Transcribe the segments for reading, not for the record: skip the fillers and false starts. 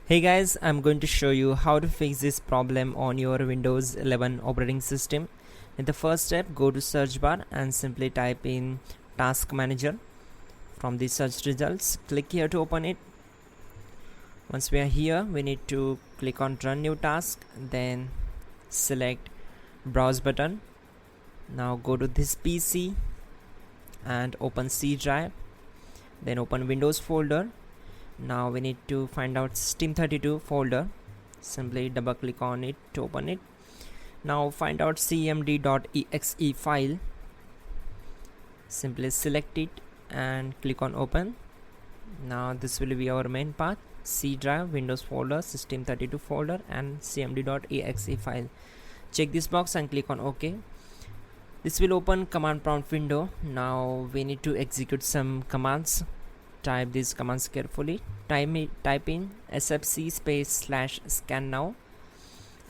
Hey guys, I'm going to show you how to fix this problem on your Windows 11 operating system. In the first step, go to search bar and simply type in Task Manager. From the search results, click here to open it. Once we are here, we need to click on Run New Task, then select Browse button. Now go to this PC and open C drive, then open Windows folder. Now we need to find out System32 folder. Simply double click on it to open it. Now find out cmd.exe file. Simply select it and click on open. Now this will be our main path: C drive, Windows folder, System32 folder and cmd.exe file. Check this box and click on OK. This will open command prompt window. Now we need to execute some commands. Type these commands carefully. Type in sfc /scan now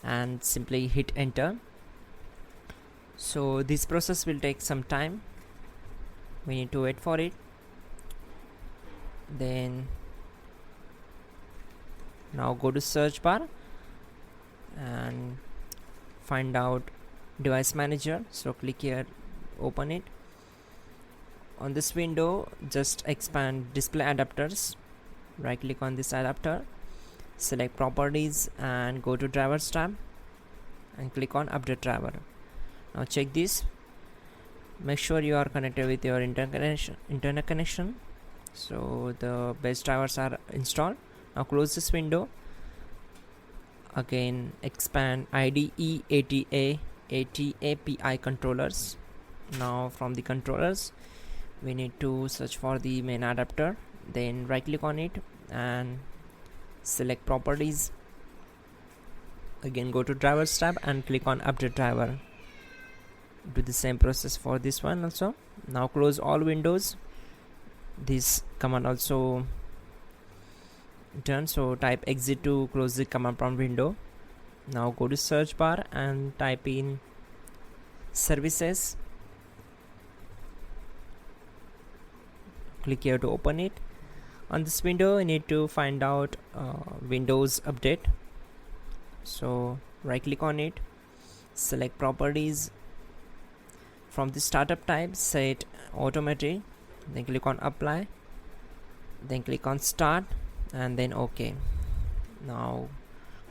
and simply hit enter. So this process will take some time. We need to wait for it. Then now go to search bar and find out device manager. So click here, open it. On this window, just expand display adapters. Right click on this adapter, select properties and go to drivers tab and click on update driver. Now check this, make sure you are connected with your internet connection, so the best drivers are installed. Now close this window. Again expand IDE ATA controllers. Now from the controllers, we need to search for the main adapter, then right click on it and select properties. Again go to drivers tab and click on update driver. Do the same process for this one also. Now close all windows. This command also done, so type exit to close the command prompt window. Now go to search bar and type in services. Click here to open it. On this window, you need to find out Windows Update. So right click on it, select properties. From the startup type, set automatic, then click on apply, then click on start and then OK. Now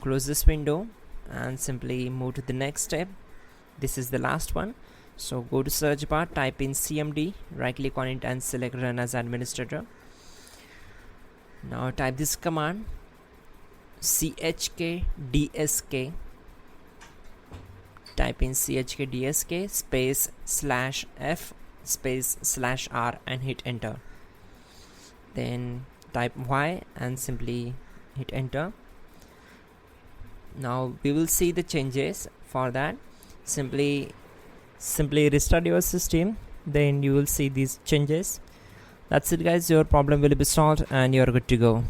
close this window and simply move to the next step. This is the last one. So go to search bar, type in cmd, right click on it and select run as administrator. Now type this command chkdsk. Type in chkdsk /f /r and hit enter. Then type y and simply hit enter. Now we will see the changes. For that, simply restart your system, then you will see these changes. That's it guys, your problem will be solved and you're good to go.